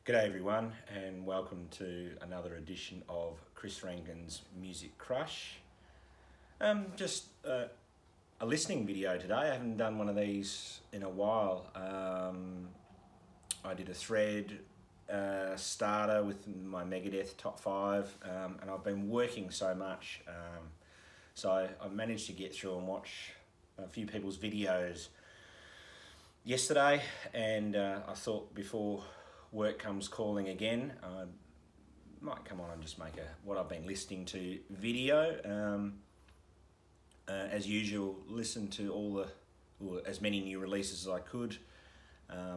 G'day everyone, and welcome to another edition of Chris Rankin's Music Crush. Just a listening video today. I haven't done one of these in a while. I did a thread starter with my Megadeth top 5, and I've been working so much. So I managed to get through and watch a few people's videos yesterday, and I thought before work comes calling again, I might come on and just make what I've been listening to video. As usual, listen to as many new releases as I could.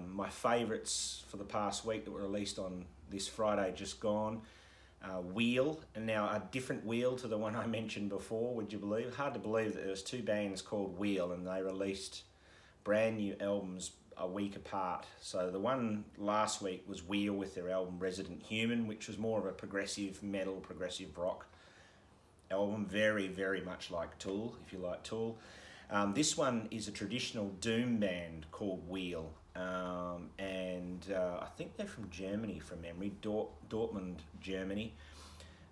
My favourites for the past week that were released on this Friday just gone, Wheel, and now a different Wheel to the one I mentioned before, would you believe? Hard to believe that there was two bands called Wheel and they released brand new albums a week apart. So the one last week was Wheel with their album Resident Human, which was more of a progressive metal, progressive rock album, very, very much like Tool, if you like Tool. This one is a traditional doom band called Wheel, and I think they're from Germany from memory, Dortmund, Germany.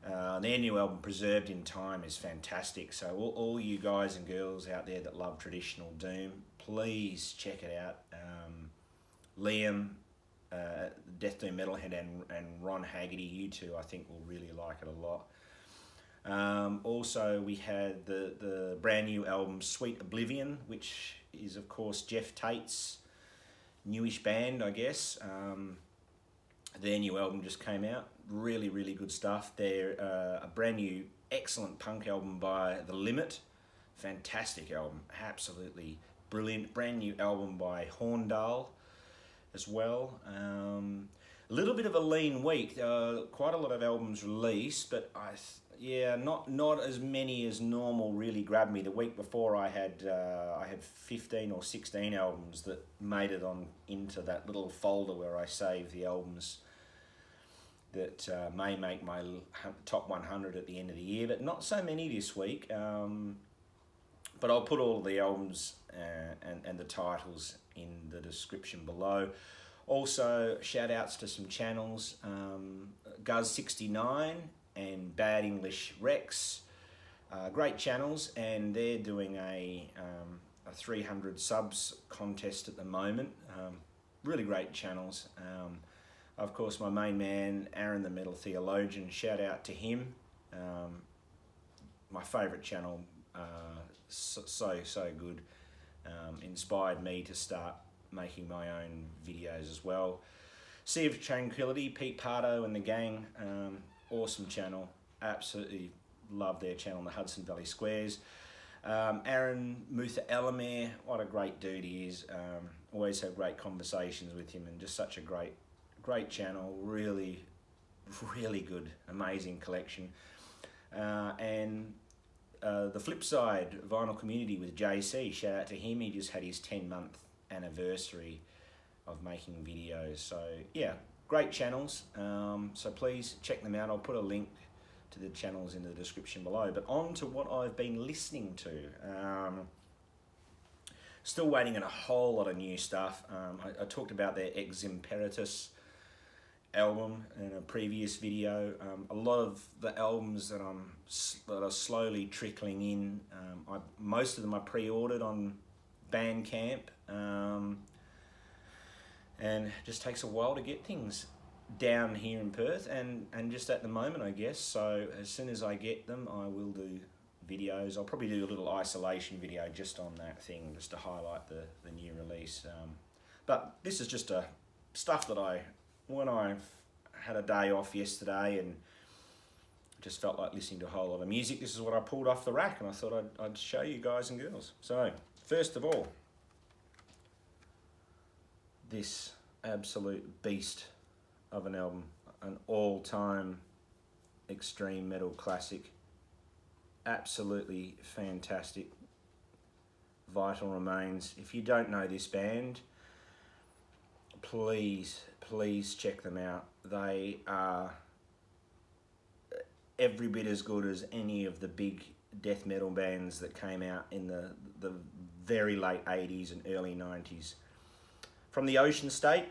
Their new album, Preserved in Time, is fantastic. So all you guys and girls out there that love traditional doom, please check it out. Liam, Death Doom Metalhead, and Ron Haggerty, you two, I think will really like it a lot. Also, we had the brand new album Sweet Oblivion, which is of course Geoff Tate's newish band, I guess. Their new album just came out. Really, really good stuff. They're a brand new, excellent punk album by The Limit. Fantastic album, absolutely brilliant. Brand new album by Horndal as well. A little bit of a lean week. Quite a lot of albums released, but not as many as normal really grabbed me. The week before I had 15 or 16 albums that made it on into that little folder where I save the albums that may make my top 100 at the end of the year, but not so many this week. But I'll put all of the albums and the titles in the description below. Also, shout outs to some channels, Guz69 and Bad English Rex, great channels, and they're doing a 300 subs contest at the moment. Really great channels. Of course, my main man, Aaron the Metal Theologian, shout out to him. My favourite channel, so good. Inspired me to start making my own videos as well. Sea of Tranquility, Pete Pardo and the gang, awesome channel. Absolutely love their channel, the Hudson Valley Squares. Aaron Mutha Alamare, what a great dude he is. Always have great conversations with him, and just such a great channel. Really, really good, amazing collection. And the Flipside Vinyl Community with JC, shout out to him. He just had his 10-month anniversary of making videos. So yeah, great channels. So please check them out. I'll put a link to the channels in the description below. But on to what I've been listening to. Still waiting on a whole lot of new stuff. I talked about their Ex Imperatus album in a previous video. A lot of the albums that are slowly trickling in, most of them I pre-ordered on Bandcamp, and it just takes a while to get things down here in Perth, and just at the moment, I guess. So as soon as I get them, I will do videos. I'll probably do a little isolation video just on that thing, just to highlight the new release. But this is just stuff that when I had a day off yesterday and just felt like listening to a whole lot of music, this is what I pulled off the rack, and I thought I'd show you guys and girls. So first of all, this absolute beast of an album, an all-time extreme metal classic, absolutely fantastic, Vital Remains. If you don't know this band, please check them out. They are every bit as good as any of the big death metal bands that came out in the very late 80s and early 90s. From the Ocean State,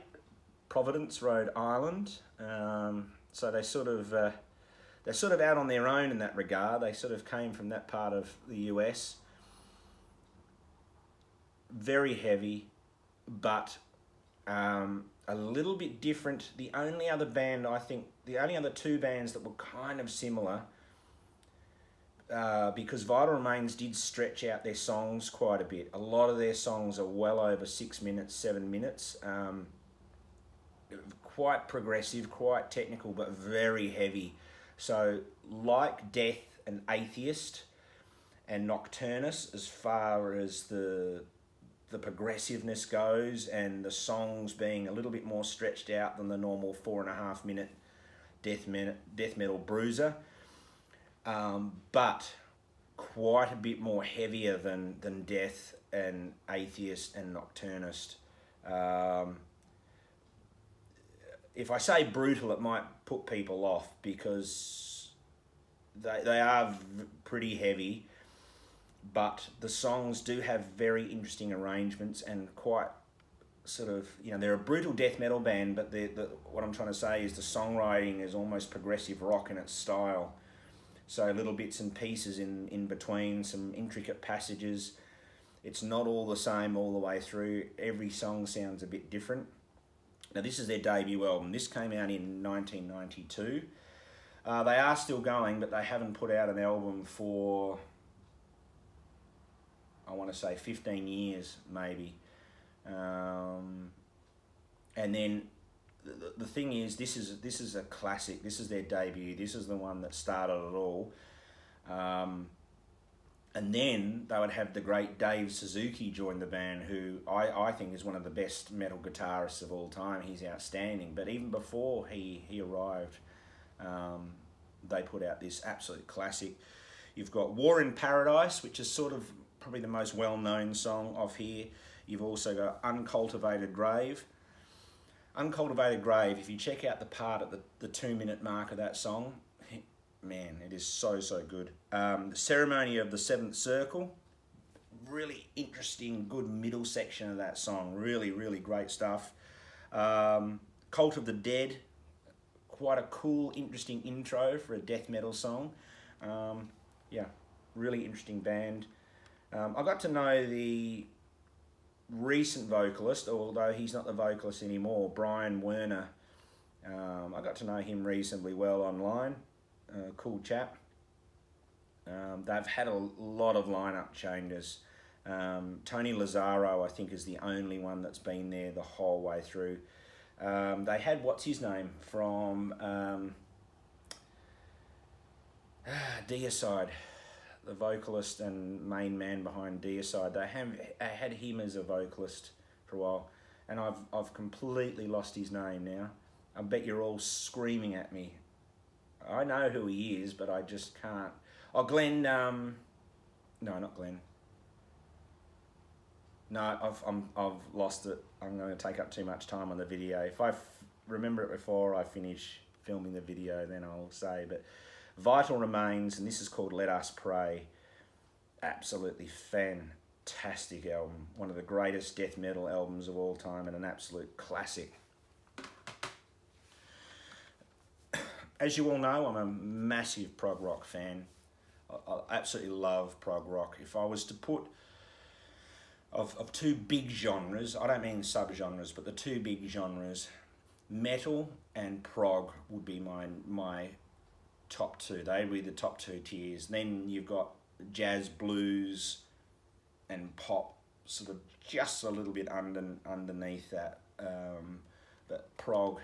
Providence, Rhode Island. So they're sort of out on their own in that regard. They sort of came from that part of the US. Very heavy, but a little bit different. The only other two bands that were kind of similar, because Vital Remains did stretch out their songs quite a bit. A lot of their songs are well over 6 minutes, 7 minutes. Quite progressive, quite technical, but very heavy. So like Death and Atheist and Nocturnus, as far as the progressiveness goes, and the songs being a little bit more stretched out than the normal 4.5 minute death metal bruiser, but quite a bit more heavier than Death and Atheist and Nocturnist. If I say brutal, it might put people off, because they are pretty heavy, but the songs do have very interesting arrangements and quite sort of, they're a brutal death metal band, but what I'm trying to say is the songwriting is almost progressive rock in its style. So little bits and pieces in between, some intricate passages. It's not all the same all the way through. Every song sounds a bit different. Now, this is their debut album. This came out in 1992. They are still going, but they haven't put out an album for, I want to say, 15 years, maybe. And then the thing is, this is a classic. This is their debut. This is the one that started it all. And then they would have the great Dave Suzuki join the band, who I think is one of the best metal guitarists of all time. He's outstanding. But even before he arrived, they put out this absolute classic. You've got War in Paradise, which is sort of probably the most well-known song off here. You've also got Uncultivated Grave. Uncultivated Grave, if you check out the part at the 2-minute mark of that song, man, it is so good. The Ceremony of the Seventh Circle, really interesting, good middle section of that song. Really great stuff. Cult of the Dead, quite a cool, interesting intro for a death metal song. Yeah, really interesting band. I got to know the recent vocalist, although he's not the vocalist anymore, Brian Werner. I got to know him reasonably well online. Cool chap. They've had a lot of lineup changes. Tony Lazzaro, I think, is the only one that's been there the whole way through. They had, what's his name, from Deicide, the vocalist and main man behind Deicide. They had him as a vocalist for a while, and I've completely lost his name now. I bet you're all screaming at me. I know who he is, but I just can't. Oh, Glenn. No, not Glenn. No, I've lost it. I'm going to take up too much time on the video. If I remember it before I finish filming the video, then I'll say. But Vital Remains, and this is called Let Us Pray. Absolutely fantastic album. One of the greatest death metal albums of all time, and an absolute classic. As you all know, I'm a massive prog rock fan. I absolutely love prog rock. If I was to put of two big genres, I don't mean sub-genres, but the two big genres, metal and prog would be my top two. They'd be the top two tiers. Then you've got jazz, blues, and pop, sort of just a little bit underneath that. But prog,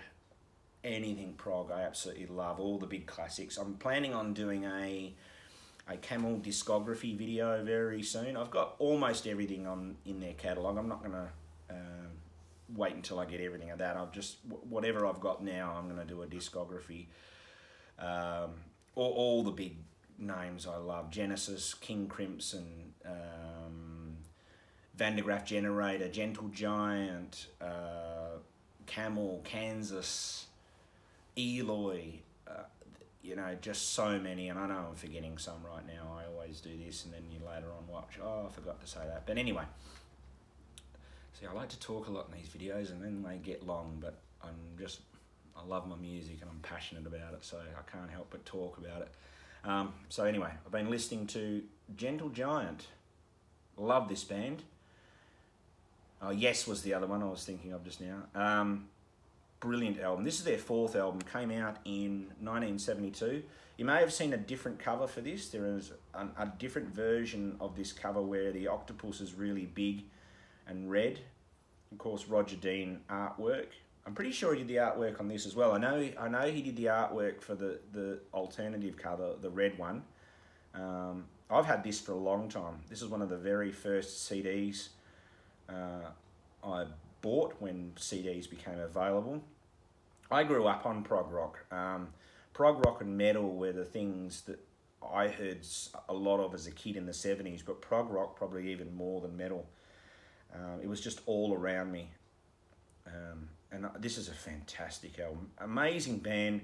anything prog, I absolutely love. All the big classics. I'm planning on doing a Camel discography video very soon. I've got almost everything in their catalogue. I'm not going to wait until I get everything of that. I've just, whatever I've got now, I'm going to do a discography. All the big names I love. Genesis, King Crimson, Van de Graaff Generator, Gentle Giant, Camel, Kansas, Eloy, just so many, and I know I'm forgetting some right now. I always do this, and then you later on watch, oh, I forgot to say that. But anyway, see, I like to talk a lot in these videos, and then they get long, but I love my music and I'm passionate about it, so I can't help but talk about it. So anyway, I've been listening to Gentle Giant. Love this band. Oh, Yes was the other one I was thinking of just now. Brilliant album. This is their fourth album. Came out in 1972. You may have seen a different cover for this. There is a different version of this cover where the octopus is really big and red. Of course, Roger Dean artwork. I'm pretty sure he did the artwork on this as well. I know he did the artwork for the alternative cover, the red one. I've had this for a long time. This is one of the very first CDs I bought when CDs became available. I grew up on prog rock. Prog rock and metal were the things that I heard a lot of as a kid in the 70s, but prog rock probably even more than metal. It was just all around me. And this is a fantastic album. Amazing band.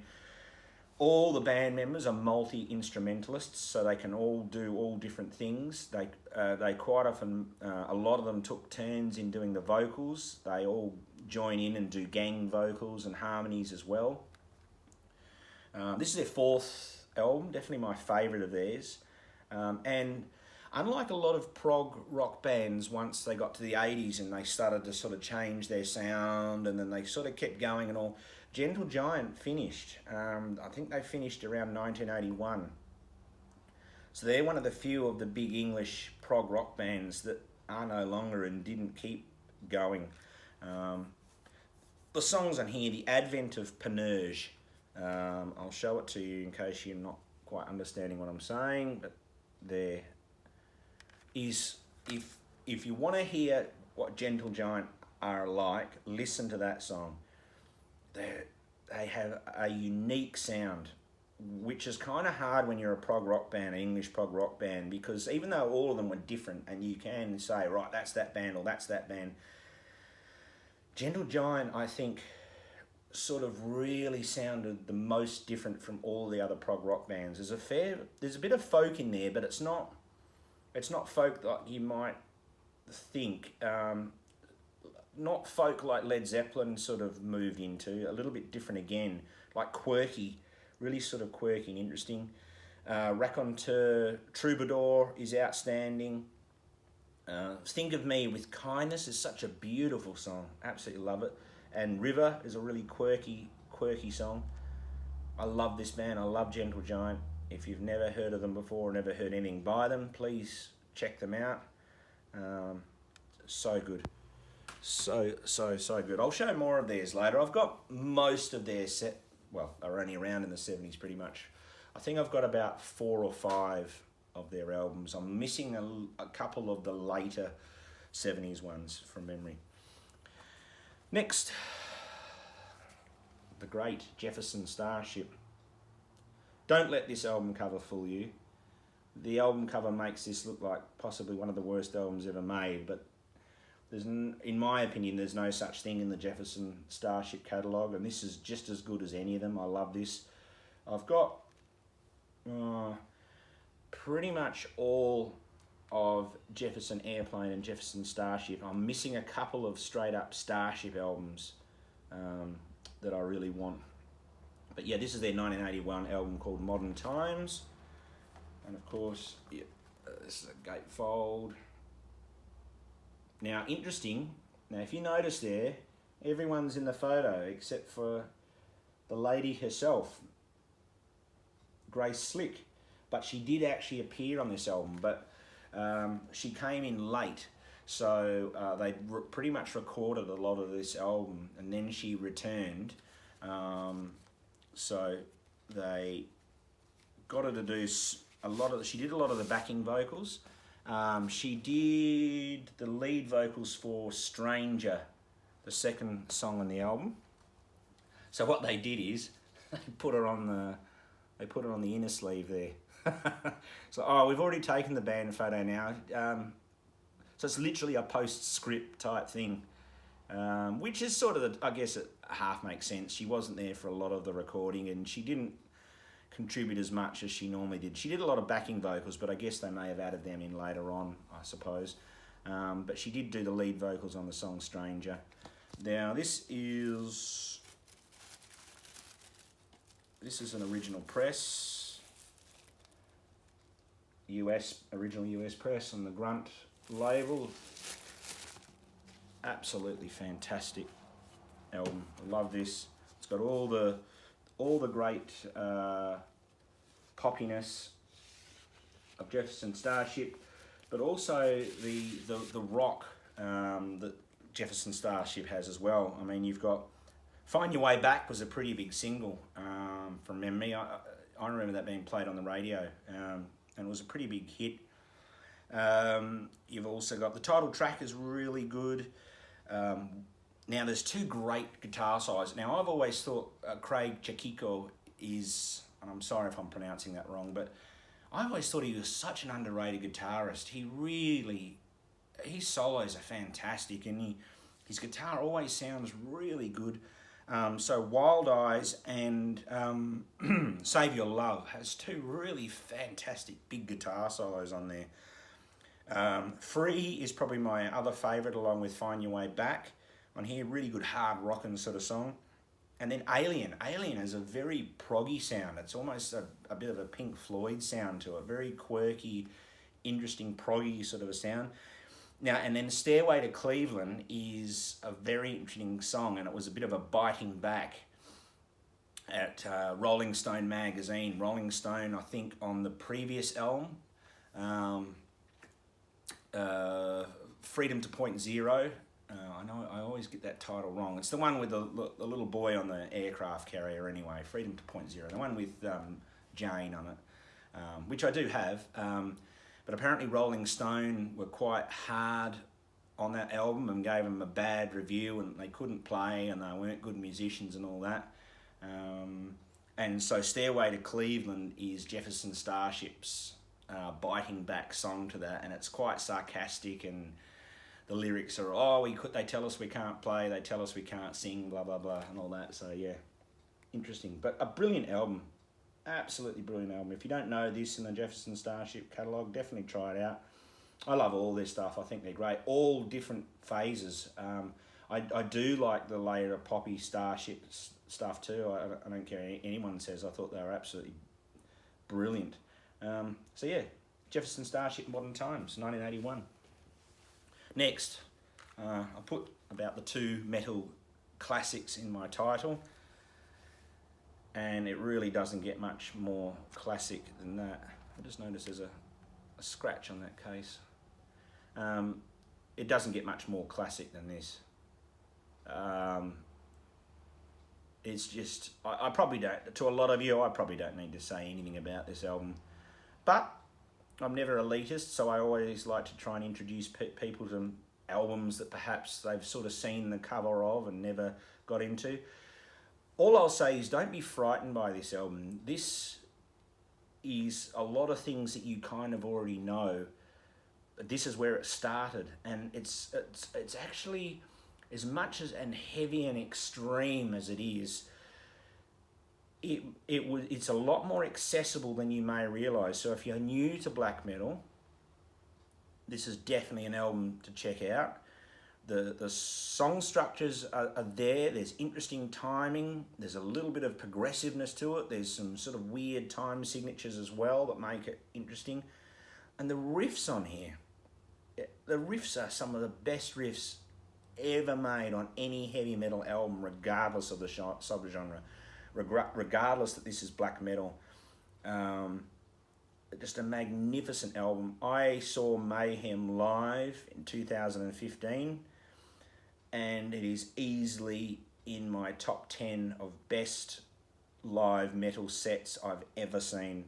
All the band members are multi-instrumentalists, so they can all do all different things. They quite often, a lot of them took turns in doing the vocals. They all join in and do gang vocals and harmonies as well. This is their fourth album, definitely my favourite of theirs. And unlike a lot of prog rock bands, once they got to the 80s and they started to sort of change their sound and then they sort of kept going and all, Gentle Giant finished. I think they finished around 1981. So they're one of the few of the big English prog rock bands that are no longer and didn't keep going. The songs on here, The Advent of Panurge. I'll show it to you in case you're not quite understanding what I'm saying, but there is, if you want to hear what Gentle Giant are like, listen to that song. They have a unique sound, which is kind of hard when you're a prog rock band, an English prog rock band, because even though all of them were different and you can say, right, that's that band or that's that band, Gentle Giant, I think, sort of really sounded the most different from all the other prog rock bands. There's a bit of folk in there, but it's not folk like you might think. Not folk like Led Zeppelin sort of moved into, a little bit different again, like quirky, really sort of quirky and interesting. Raconteur Troubadour is outstanding. Think of Me with Kindness is such a beautiful song, absolutely love it. And River is a really quirky song. I love this band, I love Gentle Giant. If you've never heard of them before or never heard anything by them, please check them out. So good. So good. I'll show more of theirs later. I've got most of their set, well, they're only around in the 70s pretty much. I think I've got about 4 or 5 of their albums. I'm missing a couple of the later 70s ones from memory. Next, the great Jefferson Starship. Don't let this album cover fool you. The album cover makes this look like possibly one of the worst albums ever made, but in my opinion, there's no such thing in the Jefferson Starship catalogue, and this is just as good as any of them. I love this. I've got pretty much all of Jefferson Airplane and Jefferson Starship. I'm missing a couple of straight up Starship albums that I really want. But yeah, this is their 1981 album called Modern Times. And of course, yeah, this is a gatefold. Now, interesting, if you notice there, everyone's in the photo except for the lady herself, Grace Slick. But she did actually appear on this album, but she came in late. So they pretty much recorded a lot of this album and then she returned. So they got her to do she did a lot of the backing vocals. She did the lead vocals for Stranger, the second song on the album. So what they did is they put her on the inner sleeve there. So we've already taken the band photo now. So it's literally a postscript type thing, which is sort of I guess it half makes sense. She wasn't there for a lot of the recording and she didn't contribute as much as she normally did. She did a lot of backing vocals, but I guess they may have added them in later on, I suppose. But she did do the lead vocals on the song Stranger. Now this is this is an original press, original US press on the Grunt label. Absolutely fantastic album. I love this. It's got all the great poppiness of Jefferson Starship, but also the rock that Jefferson Starship has as well. I mean, you've got Find Your Way Back was a pretty big single from memory. I remember that being played on the radio, and it was a pretty big hit. You've also got the title track is really good. Now there's two great guitar solos. Now I've always thought Craig Chakiko is, and I'm sorry if I'm pronouncing that wrong, but I always thought he was such an underrated guitarist. His solos are fantastic, and his guitar always sounds really good. So Wild Eyes and Save Your Love has two really fantastic big guitar solos on there. Free is probably my other favourite, along with Find Your Way Back. On here, really good hard rockin' sort of song. And then Alien. Alien has a very proggy sound. It's almost a bit of a Pink Floyd sound to it. Very quirky, interesting, proggy sort of a sound. Now, and then Stairway to Cleveland is a very interesting song, and it was a bit of a biting back at Rolling Stone magazine. Rolling Stone, I think, on the previous album, Freedom to Point Zero. I know I always get that title wrong. It's the one with the little boy on the aircraft carrier anyway, Freedom to Point Zero. The one with Jane on it, which I do have. But apparently Rolling Stone were quite hard on that album and gave them a bad review, and they couldn't play and they weren't good musicians and all that. And so Stairway to Cleveland is Jefferson Starship's biting back song to that, and it's quite sarcastic, and the lyrics are, they tell us we can't play, they tell us we can't sing, blah, blah, blah, and all that. So, yeah, interesting. But a brilliant album. Absolutely brilliant album. If you don't know this in the Jefferson Starship catalogue, definitely try it out. I love all their stuff. I think they're great. All different phases. I do like the later poppy Starship stuff too. I don't care what anyone says. I thought they were absolutely brilliant. So, yeah, Jefferson Starship Modern Times, 1981. Next, I put about the two metal classics in my title, and it really doesn't get much more classic than that. I just noticed there's a scratch on that case. It doesn't get much more classic than this. It's just, I probably don't, to a lot of you, I probably don't need to say anything about this album. But I'm never elitist, so I always like to try and introduce people to albums that perhaps they've sort of seen the cover of and never got into. All I'll say is don't be frightened by this album. This is a lot of things that you kind of already know. This is where it started, and it's actually, as much as and heavy and extreme as it is, it's a lot more accessible than you may realise. So if you're new to black metal, this is definitely an album to check out. The song structures are there. There's interesting timing. There's a little bit of progressiveness to it. There's some sort of weird time signatures as well that make it interesting. And the riffs on here, the riffs are some of the best riffs ever made on any heavy metal album, regardless of the subgenre. Regardless that this is black metal. Just a magnificent album. I saw Mayhem live in 2015, and it is easily in my top 10 of best live metal sets I've ever seen.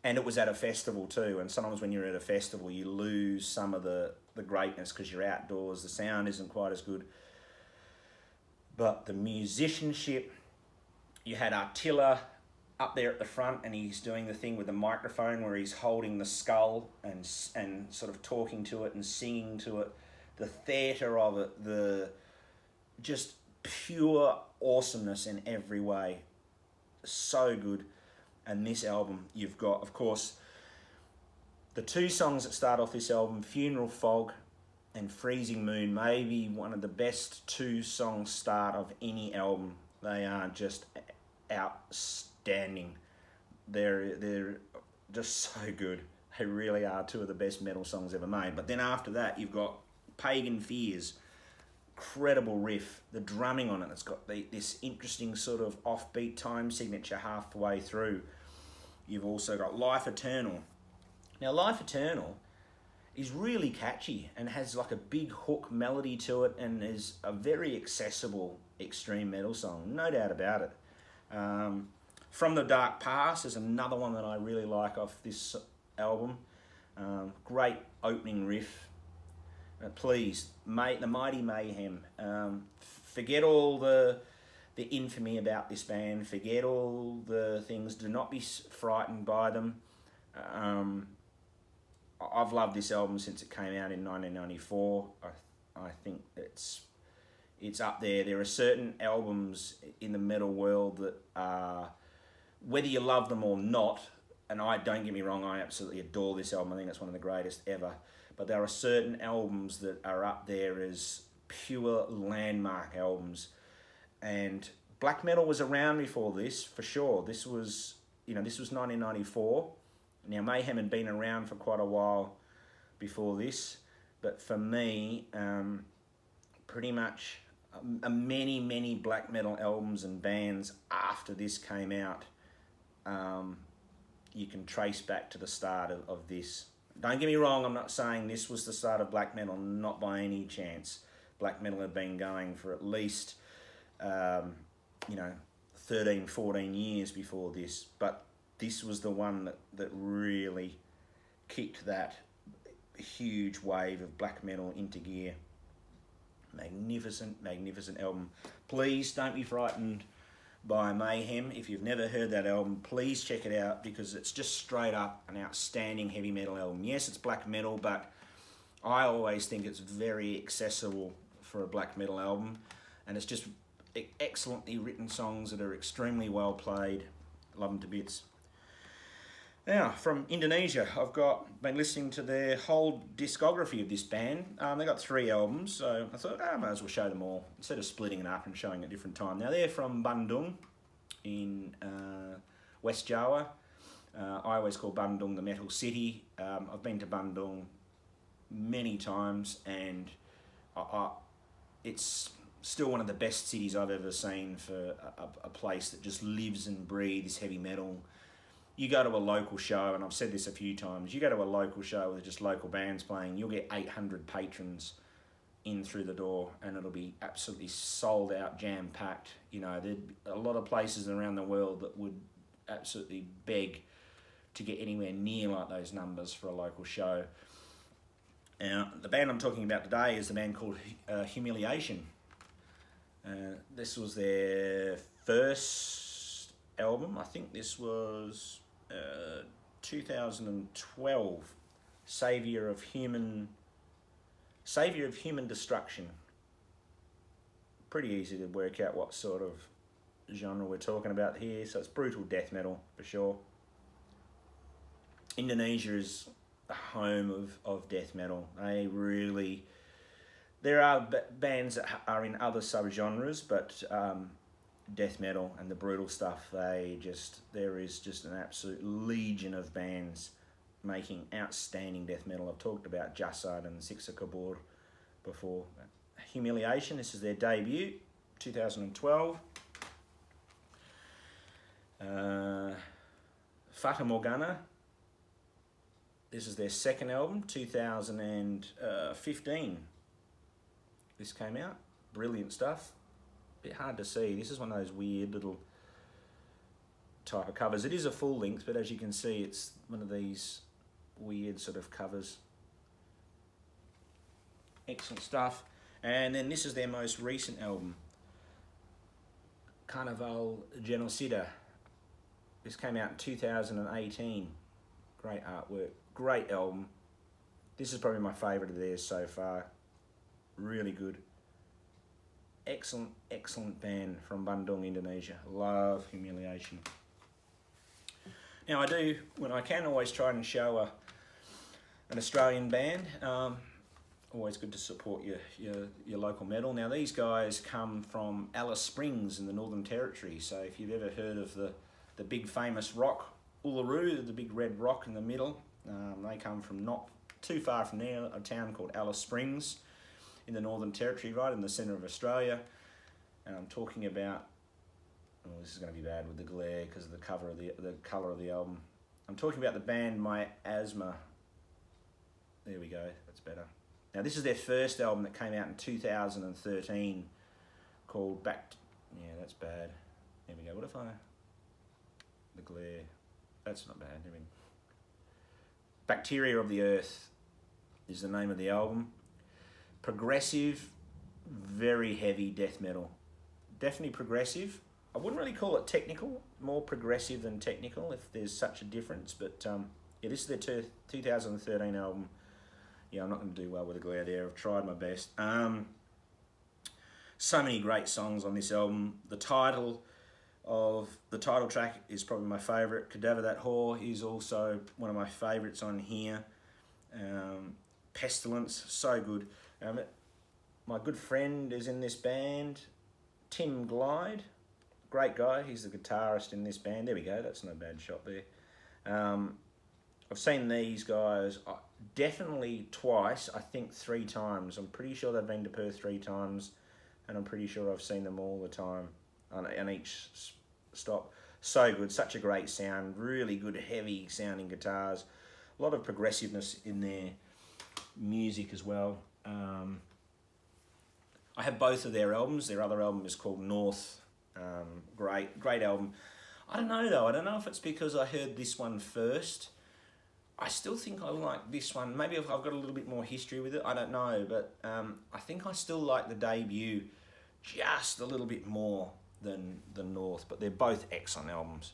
And it was at a festival too, and sometimes when you're at a festival you lose some of the greatness because you're outdoors, the sound isn't quite as good. But the musicianship, you had Attila up there at the front, and he's doing the thing with the microphone where he's holding the skull and sort of talking to it and singing to it. The theatre of it, the just pure awesomeness in every way. So good. And this album, you've got, of course, the two songs that start off this album, Funeral Fog and Freezing Moon, maybe one of the best two-song start of any album. They are just outstanding. They're just so good. They really are two of the best metal songs ever made. But then after that, you've got Pagan Fears, incredible riff, the drumming on it. It's got this interesting sort of offbeat time signature halfway through. You've also got Life Eternal. Now, Life Eternal is really catchy and has like a big hook melody to it and is a very accessible extreme metal song, no doubt about it. From the Dark Past is another one that I really like off this album. Great opening riff. Please, the mighty Mayhem. Forget all the infamy about this band. Forget all the things. Do not be frightened by them. I've loved this album since it came out in 1994. I think it's up there. There are certain albums in the metal world that are, whether you love them or not, and don't get me wrong, I absolutely adore this album. I think it's one of the greatest ever. But there are certain albums that are up there as pure landmark albums. And black metal was around before this, for sure. This was 1994. Now, Mayhem had been around for quite a while before this, but for me, pretty much many black metal albums and bands after this came out, you can trace back to the start of this. Don't get me wrong, I'm not saying this was the start of black metal, not by any chance. Black metal had been going for at least, 13, 14 years before this, but this was the one that really kicked that huge wave of black metal into gear. Magnificent album. Please don't be frightened by Mayhem. If you've never heard that album, please check it out, because it's just straight up an outstanding heavy metal album. Yes, it's black metal, but I always think it's very accessible for a black metal album, and it's just excellently written songs that are extremely well played. Love them to bits. Now, from Indonesia, I've been listening to their whole discography of this band. They got 3 albums, so I thought I might as well show them all instead of splitting it up and showing at a different time. Now, they're from Bandung in West Java. I always call Bandung the metal city. I've been to Bandung many times, and it's still one of the best cities I've ever seen for a place that just lives and breathes heavy metal. You go to a local show, and I've said this a few times, you go to a local show with just local bands playing, you'll get 800 patrons in through the door, and it'll be absolutely sold out, jam-packed. There'd be a lot of places around the world that would absolutely beg to get anywhere near like those numbers for a local show. Now, the band I'm talking about today is the band called Humiliation. This was their first album. I think this was 2012, Savior of Human Destruction. Pretty easy to work out what sort of genre we're talking about here. So it's brutal death metal for sure. Indonesia is the home of death metal. There are bands that are in other subgenres, but death metal and the brutal stuff, there is just an absolute legion of bands making outstanding death metal. I've talked about Jasad and Siksa Kabur before. Humiliation, this is their debut, 2012. Fata Morgana, this is their second album, 2015. This came out, brilliant stuff. Bit hard to see. This is one of those weird little type of covers. It is a full length, but as you can see, it's one of these weird sort of covers. Excellent stuff. And then this is their most recent album, Carnaval Genocida. This came out in 2018. Great artwork, great album. This is probably my favourite of theirs so far. Really good. Excellent band from Bandung, Indonesia. Love Humiliation. Now I do, when I can, always try and show an Australian band. Always good to support your local metal. Now these guys come from Alice Springs in the Northern Territory. So if you've ever heard of the the big famous rock, Uluru, the big red rock in the middle. They come from not too far from there, a town called Alice Springs in the Northern Territory, right in the centre of Australia. And I'm talking about, oh, this is going to be bad with the glare because of the colour of the album. I'm talking about the band My Asthma. There we go, that's better. Now this is their first album that came out in 2013 called yeah, that's bad. There we go, what if the glare, that's not bad. Bacteria of the Earth is the name of the album. Progressive, very heavy death metal. Definitely progressive. I wouldn't really call it technical, more progressive than technical, if there's such a difference. But yeah, this is their 2013 album. Yeah, I'm not going to do well with the glare there. I've tried my best. So many great songs on this album. The title track is probably my favourite. Cadaver That Whore is also one of my favourites on here. Pestilence, so good. My good friend is in this band, Tim Glide. Great guy, he's the guitarist in this band. There we go, that's no bad shot there. I've seen these guys definitely twice, I think 3 times. I'm pretty sure they've been to Perth 3 times, and I'm pretty sure I've seen them all the time on each stop. So good, such a great sound, really good heavy sounding guitars. A lot of progressiveness in their music as well. I have both of their albums. Their other album is called North. Great album. I don't know though. I don't know if it's because I heard this one first. I still think I like this one. Maybe I've got a little bit more history with it. I don't know, but I think I still like the debut just a little bit more than North. But they're both excellent albums.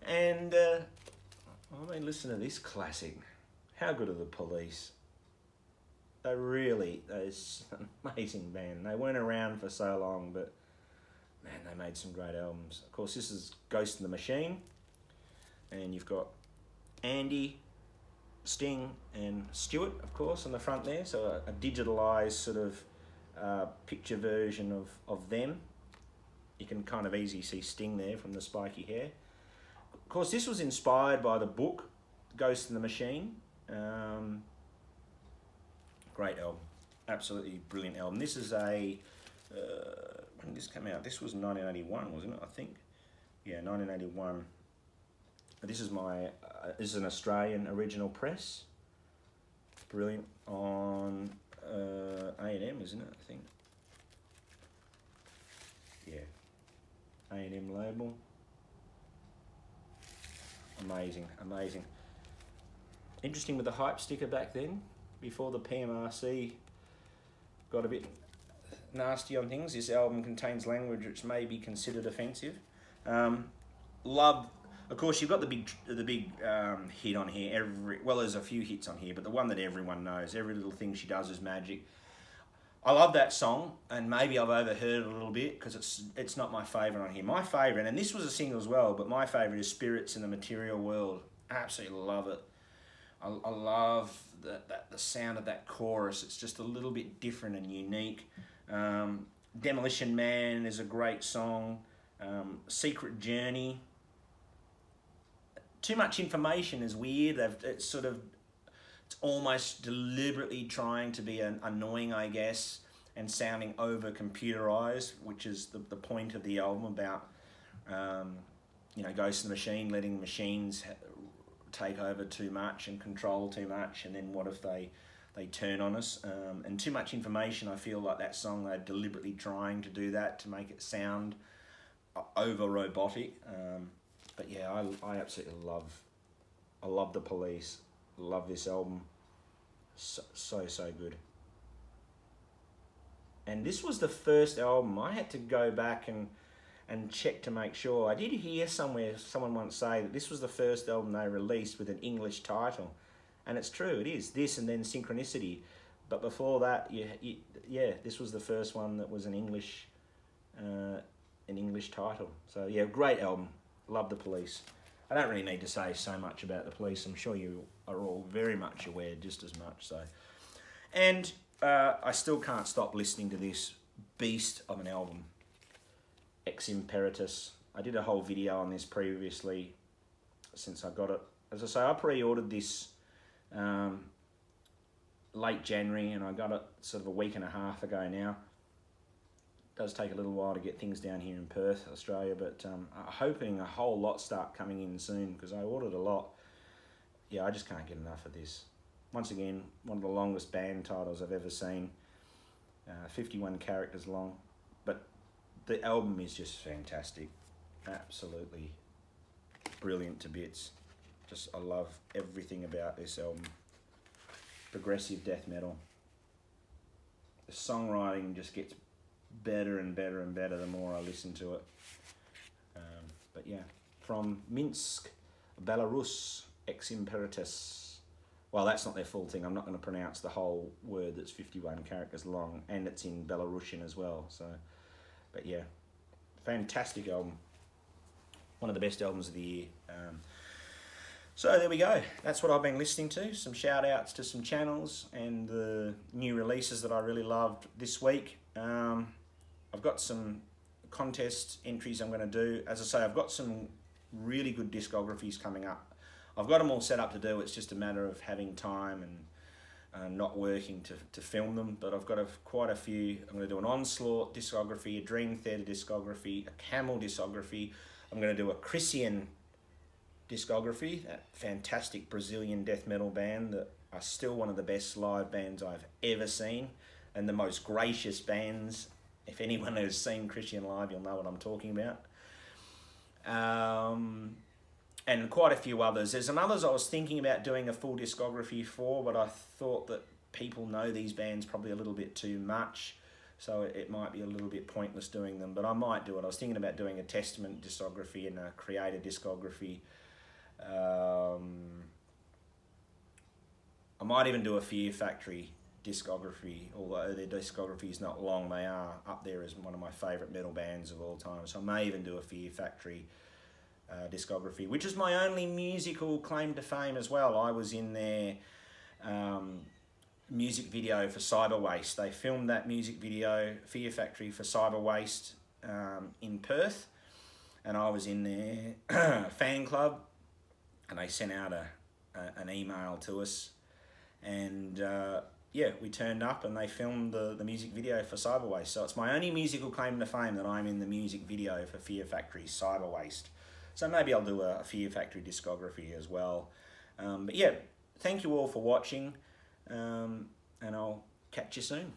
And I mean, listen to this classic. How good are the Police? They're an amazing band. They weren't around for so long, but man, they made some great albums. Of course, this is Ghost in the Machine, and you've got Andy, Sting, and Stuart, of course, on the front there. So a digitalised sort of picture version of them. You can kind of easily see Sting there from the spiky hair. Of course, this was inspired by the book Ghost in the Machine. Great album, absolutely brilliant album. This is when did this come out? This was 1981, wasn't it? I think, yeah, 1981. This is this is an Australian original press. Brilliant on A&M, isn't it? I think. Yeah, A&M label. Amazing. Interesting with the hype sticker back then. Before the PMRC got a bit nasty on things, this album contains language which may be considered offensive. Of course, you've got the big hit on here. There's a few hits on here, but the one that everyone knows, Every Little Thing She Does Is Magic. I love that song, and maybe I've overheard it a little bit because it's not my favourite on here. My favourite, and this was a single as well, but my favourite is Spirits in the Material World. Absolutely love it. I love the sound of that chorus. It's just a little bit different and unique. Demolition Man is a great song. Secret Journey. Too Much Information is weird. It's almost deliberately trying to be annoying, I guess, and sounding over computerized, which is the point of the album about, Ghost in the Machine, letting machines take over too much and control too much, and then what if they turn on us? And Too Much Information, I feel like that song, they're deliberately trying to do that to make it sound over robotic. But yeah, I absolutely love the Police. Love this album. So good. And this was the first album. I had to go back and check to make sure. I did hear somewhere someone once say that this was the first album they released with an English title. And it's true, it is. This and then Synchronicity. But before that, this was the first one that was an English title. So yeah, great album. Love the Police. I don't really need to say so much about the Police. I'm sure you are all very much aware, just as much so. And I still can't stop listening to this beast of an album. Ex Imperatus. I did a whole video on this previously since I got it. As I say, I pre-ordered this late January, and I got it sort of a week and a half ago now. It does take a little while to get things down here in Perth, Australia, but I'm hoping a whole lot start coming in soon because I ordered a lot. Yeah, I just can't get enough of this. Once again, one of the longest band titles I've ever seen. 51 characters long, but the album is just fantastic. Absolutely brilliant to bits. Just, I love everything about this album. Progressive death metal. The songwriting just gets better and better and better the more I listen to it. But yeah, from Minsk, Belarus, ex-imperatus. Well, that's not their full thing. I'm not going to pronounce the whole word that's 51 characters long, and it's in Belarusian as well. So, but yeah, fantastic album. One of the best albums of the year. So there we go. That's what I've been listening to. Some shout outs to some channels and the new releases that I really loved this week. I've got some contest entries I'm going to do. As I say, I've got some really good discographies coming up. I've got them all set up to do. It's just a matter of having time and not working to film them. But I've got quite a few. I'm going to do an Onslaught discography, a Dream Theater discography, a Camel discography. I'm going to do a Christian discography, that fantastic Brazilian death metal band that are still one of the best live bands I've ever seen and the most gracious bands. If anyone has seen Christian live, you'll know what I'm talking about. And quite a few others. There's some others I was thinking about doing a full discography for, but I thought that people know these bands probably a little bit too much, so it might be a little bit pointless doing them, but I might do it. I was thinking about doing a Testament discography and a Creator discography. I might even do a Fear Factory discography, although their discography is not long. They are up there as one of my favourite metal bands of all time, so I may even do a Fear Factory discography, which is my only musical claim to fame as well. I was in their music video for Cyber Waste. They filmed that music video, Fear Factory, for Cyber Waste in Perth, and I was in their fan club, and they sent out an email to us, and yeah, we turned up and they filmed the music video for Cyber Waste. So it's my only musical claim to fame that I'm in the music video for Fear Factory's Cyber Waste. So maybe I'll do a Fear Factory discography as well. But yeah, thank you all for watching, and I'll catch you soon.